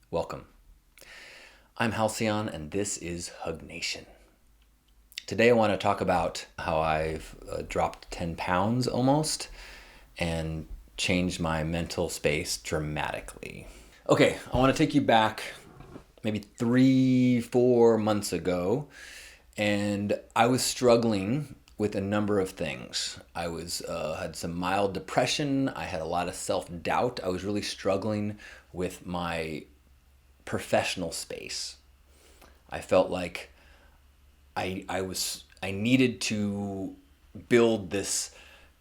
Welcome. I'm Halcyon, and this is Hug Nation. Today I want to talk about how I've dropped 10 pounds almost and changed my mental space dramatically. Okay, I want to take you back maybe 3-4 months ago, and I was struggling with a number of things. I was had some mild depression. I had a lot of self-doubt. I was really struggling with my professional space. I felt like I needed to build this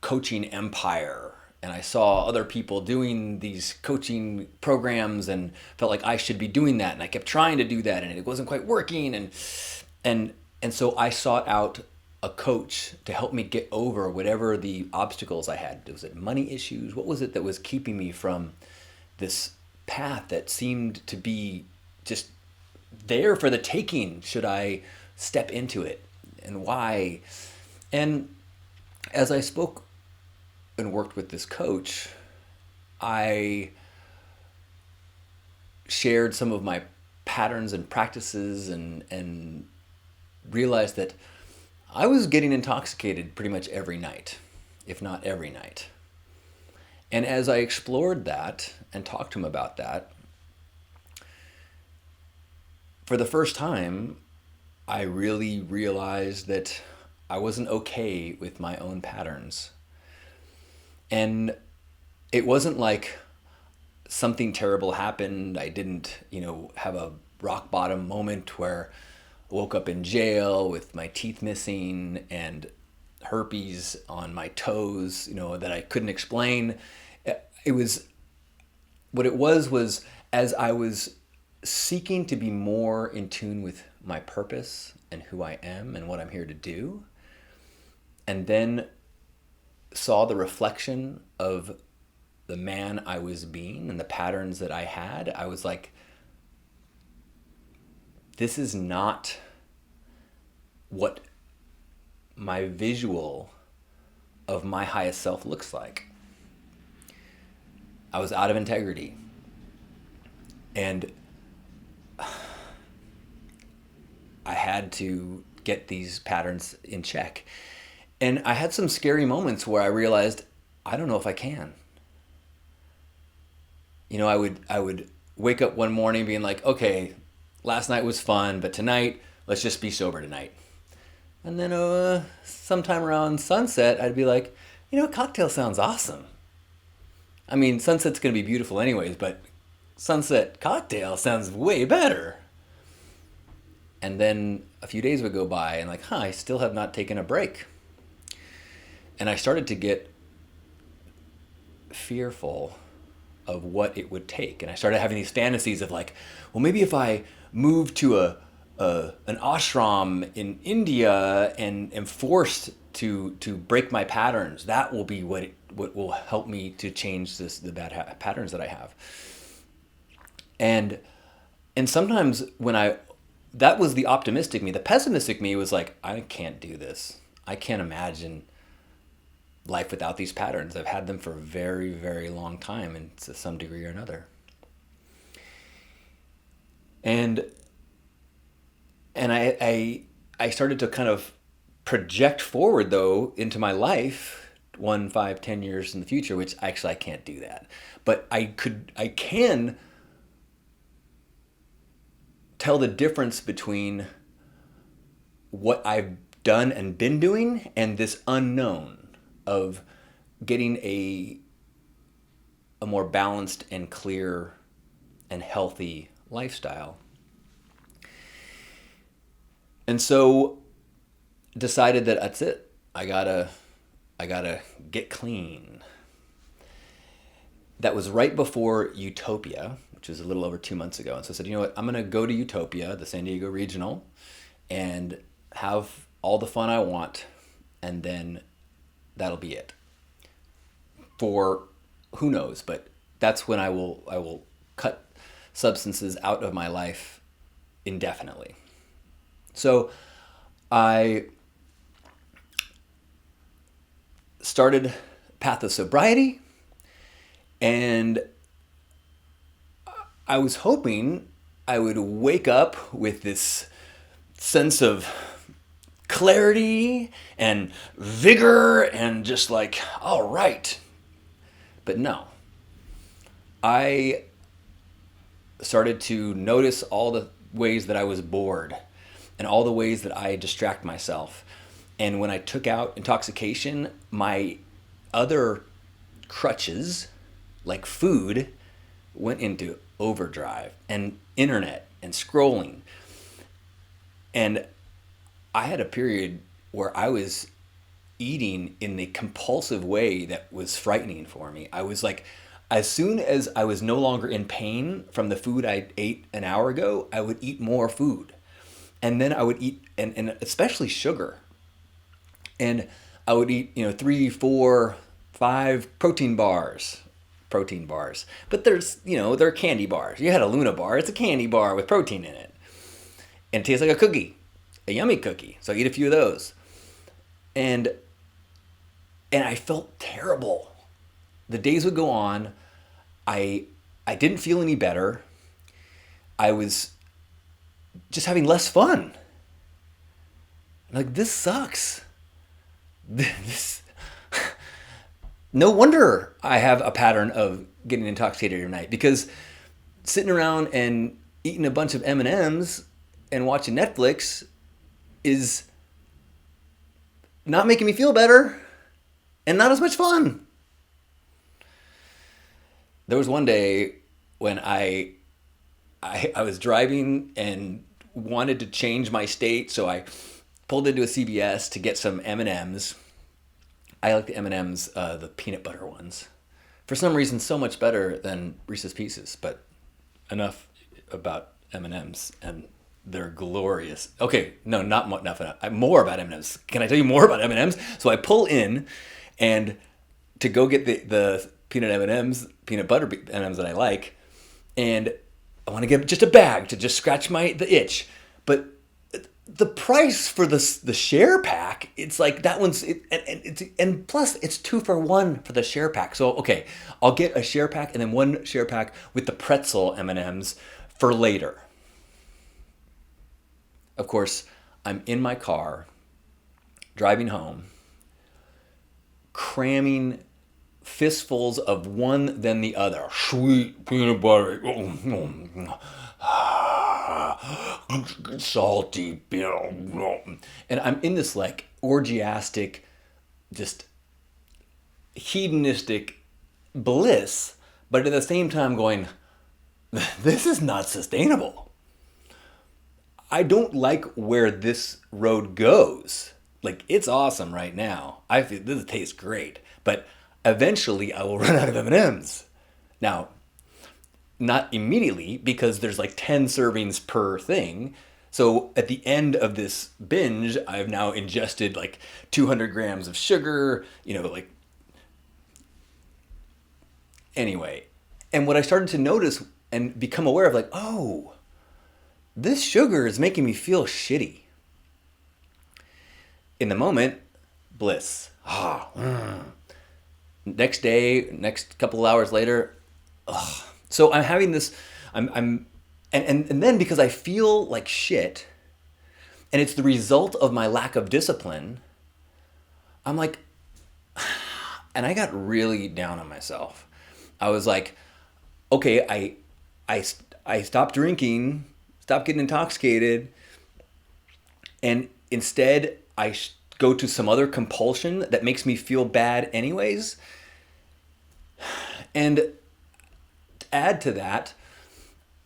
coaching empire, and I saw other people doing these coaching programs and felt like I should be doing that, and I kept trying to do that and it wasn't quite working, and and so I sought out a coach to help me get over whatever the obstacles I had. Was it money issues? What was it that was keeping me from this path that seemed to be just there for the taking? Should I step into it, and why? And as I spoke and worked with this coach, I shared some of my patterns and practices, and realized that I was getting intoxicated pretty much every night, if not every night. And as I explored that and talked to him about that, for the first time, I really realized that I wasn't okay with my own patterns. And it wasn't like something terrible happened. I didn't, have a rock bottom moment where I woke up in jail with my teeth missing and herpes on my toes, that I couldn't explain. It was what it was as I was seeking to be more in tune with my purpose and who I am and what I'm here to do, and then saw the reflection of the man I was being and the patterns that I had, I was like, this is not what my visual of my highest self looks like. I was out of integrity. And I had to get these patterns in check. And I had some scary moments where I realized, I don't know if I can. I would wake up one morning being like, okay, last night was fun, but tonight, let's just be sober tonight. And then sometime around sunset, I'd be like, cocktail sounds awesome. I mean, sunset's going to be beautiful anyways, but sunset cocktail sounds way better. And then a few days would go by and like, I still have not taken a break. And I started to get fearful of what it would take. And I started having these fantasies of like, well, maybe if I move to an ashram in India and am forced to break my patterns, that will be what will help me to change the bad patterns that I have. And sometimes that was the optimistic me. The pessimistic me was like, I can't do this. I can't imagine life without these patterns. I've had them for a very, very long time, and to some degree or another. And I started to kind of project forward though into my life 1, 5, 10 years in the future, which actually I can't do that. But I can tell the difference between what I've done and been doing and this unknown of getting a more balanced and clear and healthy lifestyle. And so decided that that's it. I gotta get clean. That was right before Utopia, which was a little over 2 months ago. And so I said, you know what, I'm going to go to Utopia, the San Diego Regional, and have all the fun I want, and then that'll be it. For who knows, but that's when I will cut substances out of my life indefinitely. So I started Path of Sobriety, and I was hoping I would wake up with this sense of clarity and vigor and just like, all right. But no, I started to notice all the ways that I was bored and all the ways that I distract myself. And when I took out intoxication, my other crutches, like food, went into overdrive, and internet and scrolling. And I had a period where I was eating in the compulsive way that was frightening for me. I was like, as soon as I was no longer in pain from the food I ate an hour ago, I would eat more food. And then I would eat, and especially sugar. And I would eat, 3, 4, 5 protein bars. But there's, they're candy bars. You had a Luna bar. It's a candy bar with protein in it. And it tastes like a cookie, a yummy cookie. So I eat a few of those. And I felt terrible. The days would go on. I didn't feel any better. I was just having less fun. Like, this sucks. This no wonder I have a pattern of getting intoxicated every night, because sitting around and eating a bunch of M&Ms and watching Netflix is not making me feel better and not as much fun. There was one day when I was driving and wanted to change my state, so I pulled into a CVS to get some M&Ms. I like the M&Ms, the peanut butter ones. For some reason, so much better than Reese's Pieces, but enough about M&Ms, and they're glorious. Okay, no, not enough. More about M&Ms. Can I tell you more about M&Ms? So I pull in, and to go get the peanut M&Ms, peanut butter M&Ms that I like, and I want to get just a bag to just scratch the itch, but the price for the share pack, it's like that one's and plus it's 2 for 1 for the share pack. So okay, I'll get a share pack and then one share pack with the pretzel M&Ms for later. Of course, I'm in my car driving home, cramming fistfuls of one then the other. Sweet peanut butter. Salty, and I'm in this like orgiastic, just hedonistic bliss, but at the same time going, this is not sustainable. I don't like where this road goes. Like, it's awesome right now. I feel this tastes great, but eventually I will run out of M&Ms. Now, not immediately, because there's like 10 servings per thing. So at the end of this binge, I've now ingested like 200 grams of sugar, like, anyway. And what I started to notice and become aware of, like, oh, this sugar is making me feel shitty. In the moment, bliss. Next day, next couple of hours later, ugh. So I'm having this, and then because I feel like shit, and it's the result of my lack of discipline, I'm like, and I got really down on myself. I was like, okay, I stopped drinking, stopped getting intoxicated, and instead I go to some other compulsion that makes me feel bad anyways. And add to that,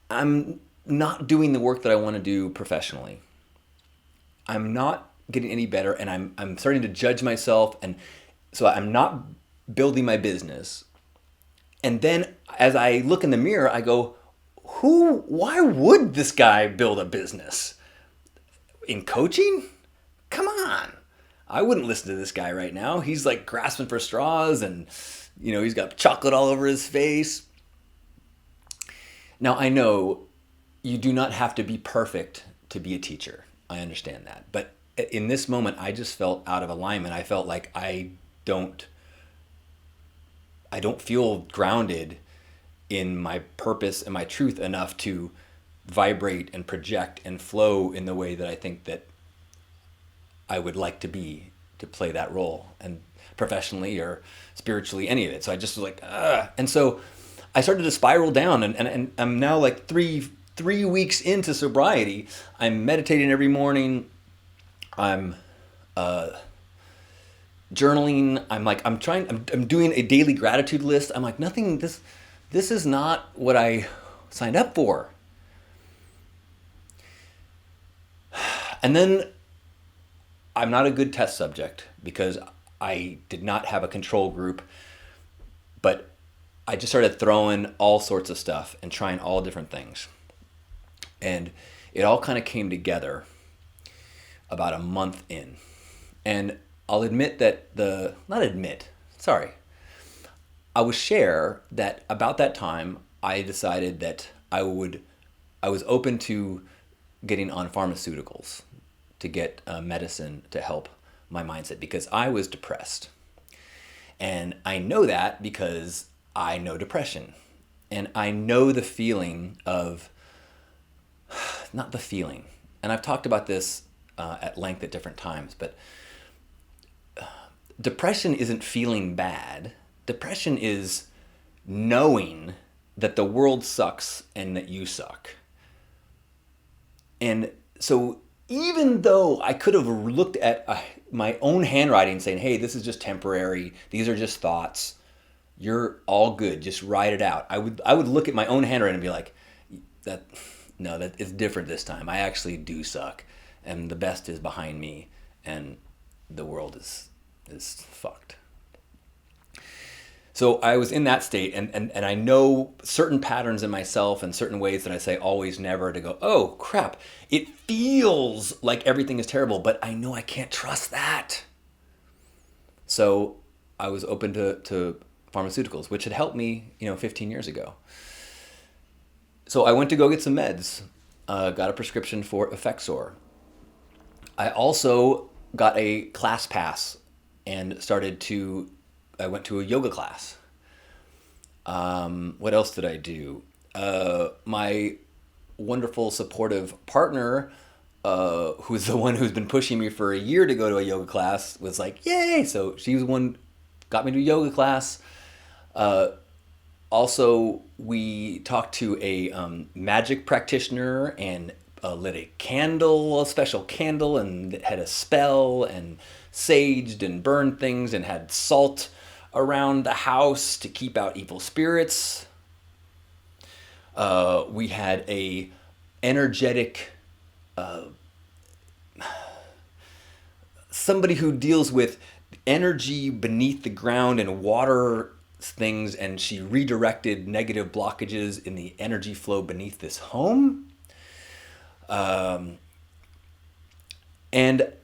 I'm not doing the work that I want to do professionally. I'm not getting any better, and I'm starting to judge myself, and so I'm not building my business. And then as I look in the mirror, I go, why would this guy build a business? In coaching? Come on. I wouldn't listen to this guy right now. He's like grasping for straws, and he's got chocolate all over his face. Now, I know you do not have to be perfect to be a teacher. I understand that. But in this moment, I just felt out of alignment. I felt like I don't feel grounded in my purpose and my truth enough to vibrate and project and flow in the way that I think that I would like to be, to play that role, and professionally or spiritually, any of it. So I just was like, ugh. And so I started to spiral down, and I'm now like three weeks into sobriety. I'm meditating every morning. I'm journaling. I'm doing a daily gratitude list. I'm like, this is not what I signed up for. And then I'm not a good test subject because I did not have a control group, but I just started throwing all sorts of stuff and trying all different things. And it all kind of came together about a month in. And I'll admit that I will share that about that time, I decided that I was open to getting on pharmaceuticals to get medicine to help my mindset, because I was depressed. And I know that because I know depression. And I know the feeling of, not the feeling, and I've talked about this at length at different times, but depression isn't feeling bad. Depression is knowing that the world sucks and that you suck. And so even though I could have looked at my own handwriting saying, hey, this is just temporary, these are just thoughts, you're all good, just write it out. I would look at my own handwriting and be like, that it's different this time. I actually do suck, and the best is behind me, and the world is fucked. So I was in that state, and I know certain patterns in myself and certain ways that I say always never, to go, oh crap, it feels like everything is terrible, but I know I can't trust that. So I was open to pharmaceuticals, which had helped me 15 years ago. So I went to go get some meds, got a prescription for Effexor. I also got a class pass and I went to a yoga class. What else did I do? My wonderful supportive partner, who's the one who's been pushing me for a year to go to a yoga class, was like, yay! So she was the one, got me to a yoga class. Also, we talked to a magic practitioner and lit a special candle, and had a spell, and saged and burned things, and had salt around the house to keep out evil spirits. We had a energetic somebody who deals with energy beneath the ground and water things, and she redirected negative blockages in the energy flow beneath this home. And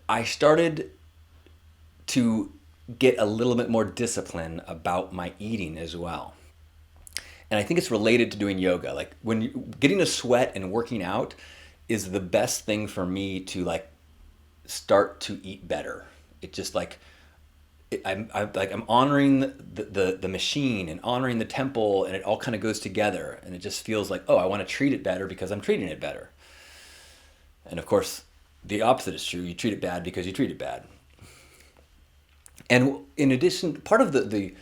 I started to get a little bit more discipline about my eating as well. And I think it's related to doing yoga. Like getting a sweat and working out is the best thing for me to start to eat better. It just I'm honoring the machine and honoring the temple, and it all kind of goes together, and it just feels like, oh, I want to treat it better because I'm treating it better. And of course, the opposite is true. You treat it bad because you treat it bad. And in addition, part of the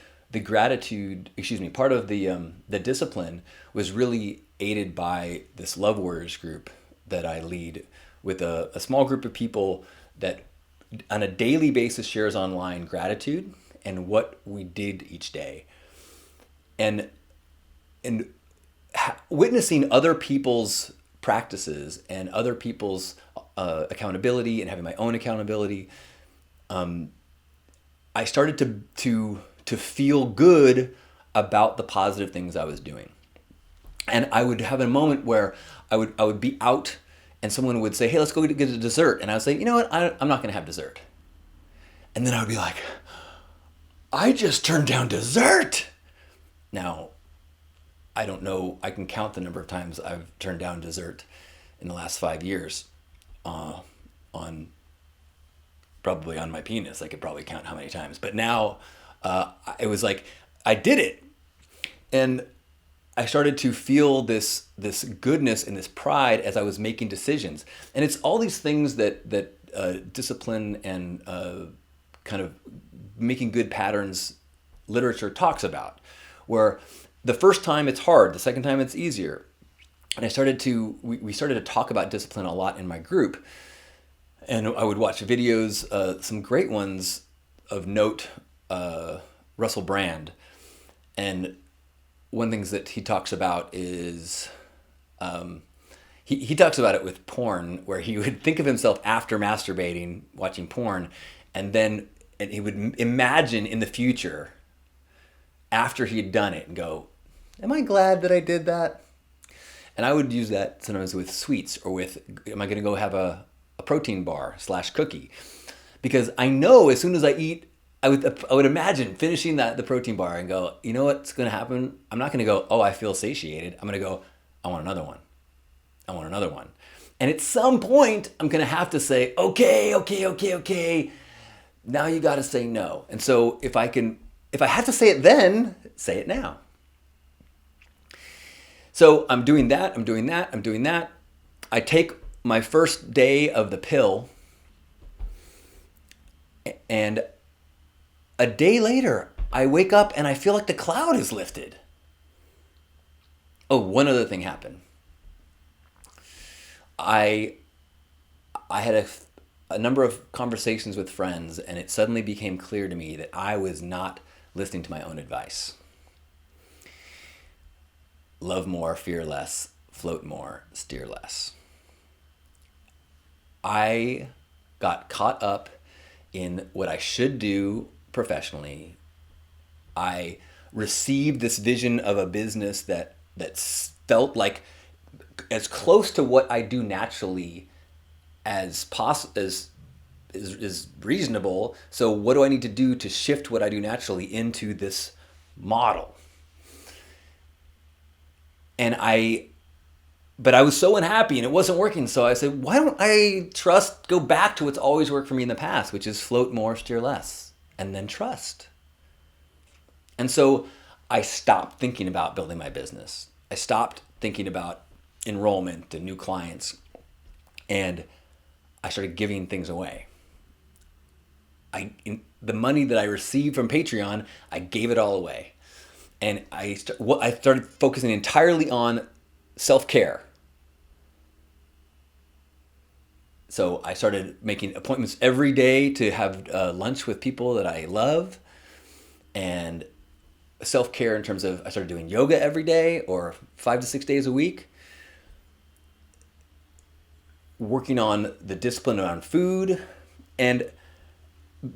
gratitude, part of the discipline was really aided by this Love Warriors group that I lead, with a small group of people that on a daily basis shares online gratitude and what we did each day. And witnessing other people's practices and other people's accountability, and having my own accountability, I started to feel good about the positive things I was doing. And I would have a moment where I would be out, and someone would say, hey, let's go get a dessert. And I would say, you know what, I'm not going to have dessert. And then I would be like, I just turned down dessert. Now, I don't know, I can count the number of times I've turned down dessert in the last 5 years probably on my penis. I could probably count how many times. But now it was like, I did it. And I started to feel this goodness and this pride as I was making decisions. And it's all these things that discipline and kind of making good patterns literature talks about, where the first time it's hard, the second time it's easier. And we started to talk about discipline a lot in my group. And I would watch videos, some great ones of note, Russell Brand. And one of the things that he talks about is, he talks about it with porn, where he would think of himself after masturbating, watching porn, and he would imagine in the future, after he had done it, and go, am I glad that I did that? And I would use that sometimes with sweets, or with, am I going to go have a protein bar / cookie? Because I know as soon as I eat, I would imagine finishing the protein bar and go, you know what's going to happen? I'm not going to go, oh, I feel satiated. I'm going to go, I want another one. I want another one. And at some point, I'm going to have to say, okay. Now you got to say no. And so if I have to say it then, say it now. So I'm doing that. I take my first day of the pill, and a day later, I wake up and I feel like the cloud is lifted. Oh, one other thing happened. I had a number of conversations with friends, and it suddenly became clear to me that I was not listening to my own advice. Love more, fear less, float more, steer less. I got caught up in what I should do professionally. I received this vision of a business that felt like as close to what I do naturally as is reasonable. So what do I need to do to shift what I do naturally into this model? But I was so unhappy and it wasn't working. So I said, why don't I go back to what's always worked for me in the past, which is float more, steer less, and then trust. And so I stopped thinking about building my business. I stopped thinking about enrollment and new clients, and I started giving things away. The money that I received from Patreon, I gave it all away. And I started focusing entirely on self-care. So I started making appointments every day to have lunch with people that I love. And self-care in terms of, I started doing yoga every day, or 5 to 6 days a week. Working on the discipline around food. And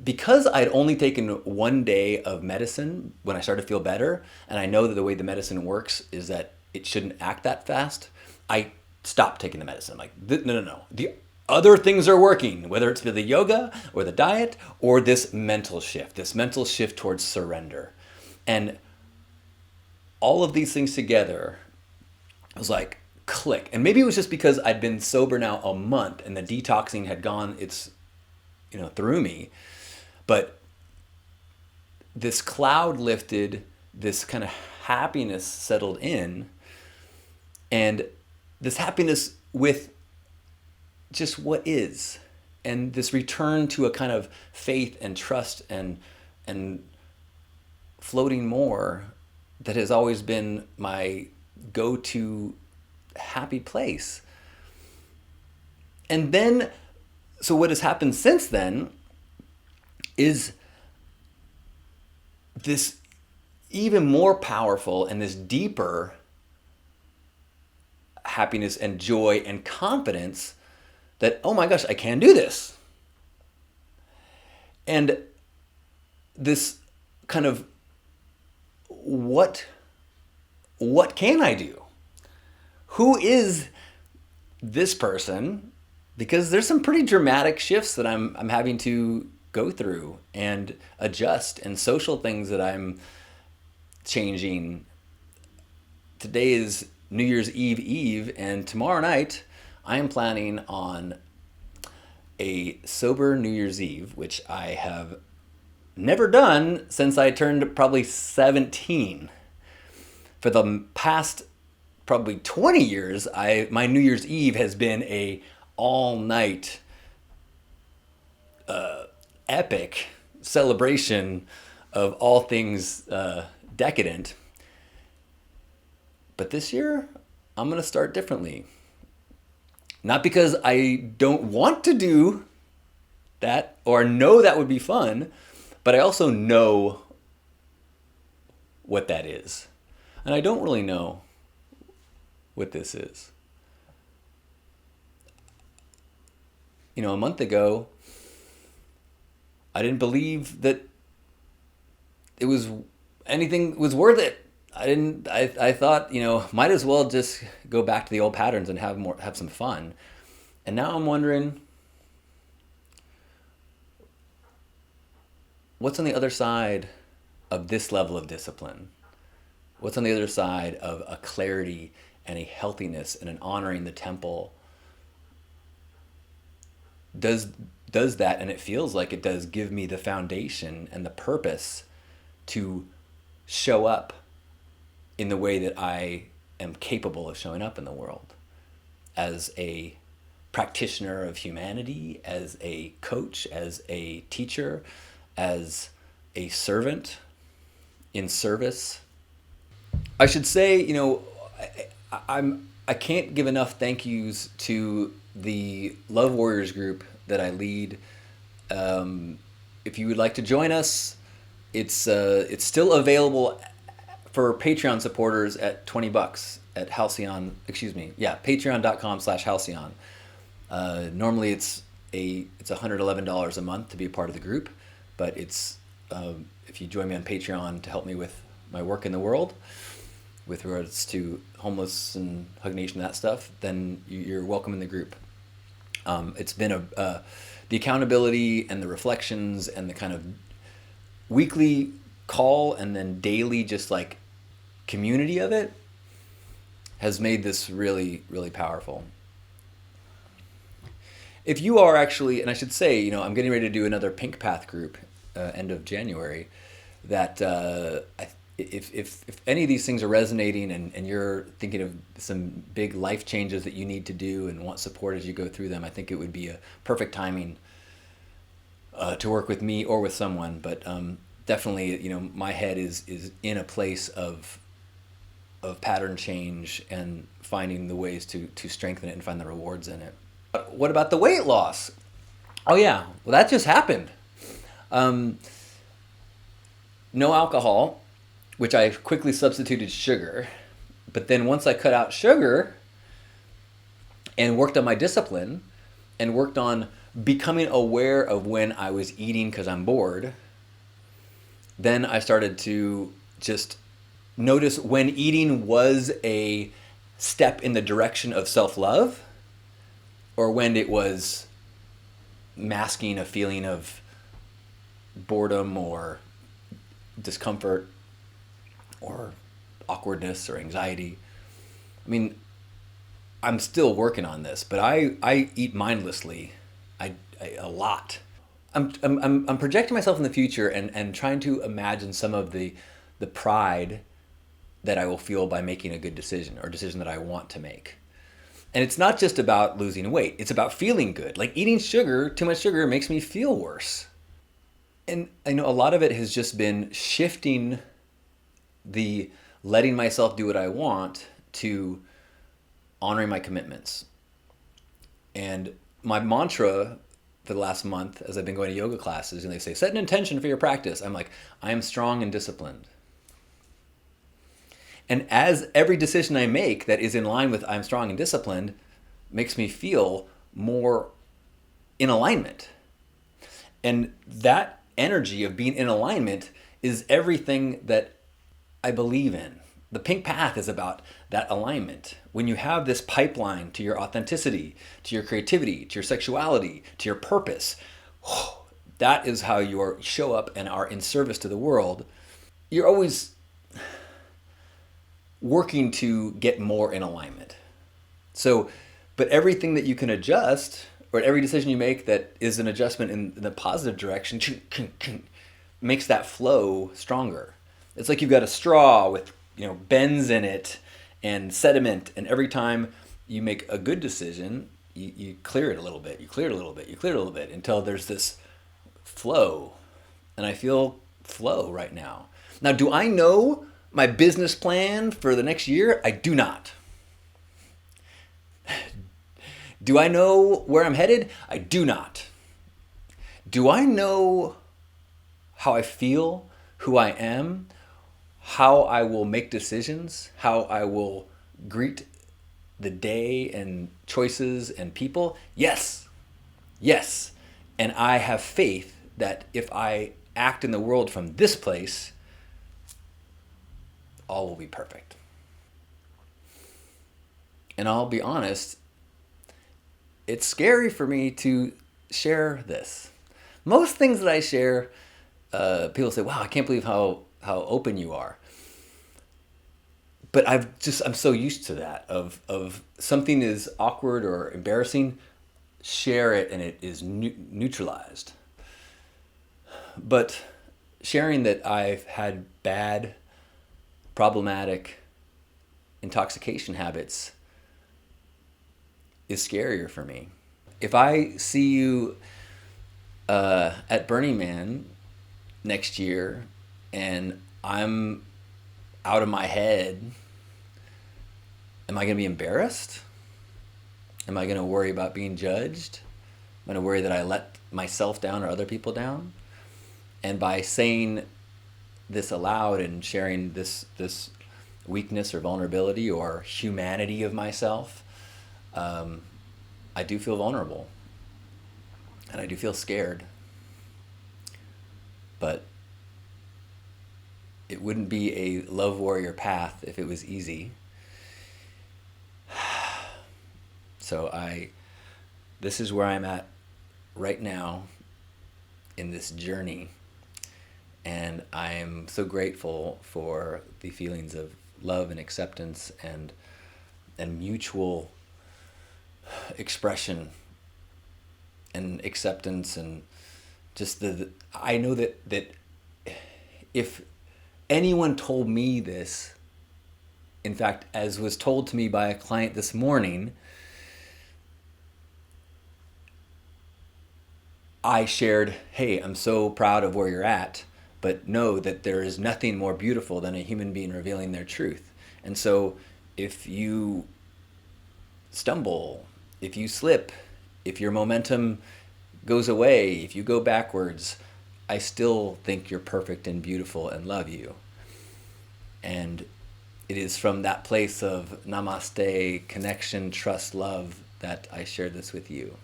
because I'd only taken 1 day of medicine when I started to feel better, and I know that the way the medicine works is that it shouldn't act that fast, I stopped taking the medicine. I'm like, no. The other things are working, whether it's the yoga or the diet or this mental shift towards surrender. And all of these things together, I was like, click. And maybe it was just because I'd been sober now a month and the detoxing had gone through me. But this cloud lifted, this kind of happiness settled in, and this happiness with just what is, and this return to a kind of faith and trust and floating more that has always been my go-to happy place. And then, so what has happened since then is this even more powerful and this deeper happiness and joy and confidence that, oh my gosh, I can do this. And this kind of, what can I do? Who is this person? Because there's some pretty dramatic shifts that I'm having to go through and adjust, and social things that I'm changing. Today is New Year's Eve, and tomorrow night I am planning on a sober New Year's Eve, which I have never done since I turned probably 17. For the past probably 20 years, my New Year's Eve has been a all night epic celebration of all things decadent. But this year, I'm going to start differently. Not because I don't want to do that or know that would be fun, but I also know what that is. And I don't really know what this is. You know, a month ago, I didn't believe that it was anything was worth it. I thought, you know, might as well just go back to the old patterns and have some fun. And now I'm wondering, what's on the other side of this level of discipline? What's on the other side of a clarity and a healthiness and an honoring the temple? Does that, and it feels like it does, give me the foundation and the purpose to show up in the way that I am capable of showing up in the world, as a practitioner of humanity, as a coach, as a teacher, as a servant in service. I should say, you know, I can't give enough thank yous to the Love Warriors group that I lead. If you would like to join us, it's still available for Patreon supporters at $20 at Halcyon. Patreon.com/Halcyon. Normally it's $111 a month to be a part of the group, but it's if you join me on Patreon to help me with my work in the world, with regards to homeless and Hug Nation, that stuff, then you're welcome in the group. It's been the accountability and the reflections and the kind of weekly call and then daily just like community of it has made this really, really powerful. If you are actually, and I should say, you know, I'm getting ready to do another Pink Path group end of January, that if any of these things are resonating and you're thinking of some big life changes that you need to do and want support as you go through them, I think it would be a perfect timing to work with me or with someone. But definitely, you know, my head is in a place of pattern change and finding the ways to strengthen it and find the rewards in it. What about the weight loss? Oh yeah, well that just happened. No alcohol, which I quickly substituted sugar. But then once I cut out sugar and worked on my discipline and worked on becoming aware of when I was eating because I'm bored, then I started to just notice when eating was a step in the direction of self-love or when it was masking a feeling of boredom or discomfort or awkwardness or anxiety. I mean, I'm still working on this, but I eat mindlessly a lot. I'm projecting myself in the future and trying to imagine some of the pride that I will feel by making a good decision or a decision that I want to make. And it's not just about losing weight. It's about feeling good. Like eating sugar, too much sugar makes me feel worse. And I know a lot of it has just been shifting the letting myself do what I want to honoring my commitments. And my mantra for the last month, as I've been going to yoga classes, and they say, set an intention for your practice. I'm like, I am strong and disciplined. And as every decision I make that is in line with I'm strong and disciplined makes me feel more in alignment. And that energy of being in alignment is everything that I believe in. The Pink Path is about that alignment. When you have this pipeline to your authenticity, to your creativity, to your sexuality, to your purpose, that is how you show up and are in service to the world. You're always working to get more in alignment. So, but everything that you can adjust, or every decision you make that is an adjustment in the positive direction, makes that flow stronger. It's like you've got a straw with, bends in it and sediment. And every time you make a good decision, you clear it a little bit, you clear it a little bit, you clear it a little bit until there's this flow. And I feel flow right now. Now, do I know my business plan for the next year? I do not. Do I know where I'm headed? I do not. Do I know how I feel, who I am, how I will make decisions, how I will greet the day and choices and people? Yes. Yes. And I have faith that if I act in the world from this place, all will be perfect. And I'll be honest, it's scary for me to share this. Most things that I share, people say, wow, I can't believe how open you are. But I'm so used to that of something is awkward or embarrassing, share it and it is neutralized. But sharing that I've had bad, problematic intoxication habits is scarier for me. If I see you at Burning Man next year and I'm out of my head, am I going to be embarrassed? Am I going to worry about being judged? Am I going to worry that I let myself down or other people down? And by saying this aloud and sharing this weakness or vulnerability or humanity of myself, I do feel vulnerable and I do feel scared. But it wouldn't be a love warrior path if it was easy. So this is where I'm at right now in this journey. And I'm so grateful for the feelings of love and acceptance and mutual expression and acceptance, and just I know that if anyone told me this, in fact, as was told to me by a client this morning, I shared, hey, I'm so proud of where you're at, but know that there is nothing more beautiful than a human being revealing their truth. And so if you stumble, if you slip, if your momentum goes away, if you go backwards, I still think you're perfect and beautiful and love you. And it is from that place of namaste, connection, trust, love that I share this with you.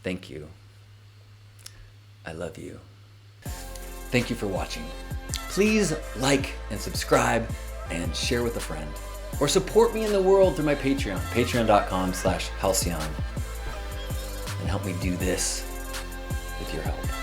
Thank you. I love you. Thank you for watching. Please like and subscribe and share with a friend. Or support me in the world through my Patreon, patreon.com/Halcyon. And help me do this with your help.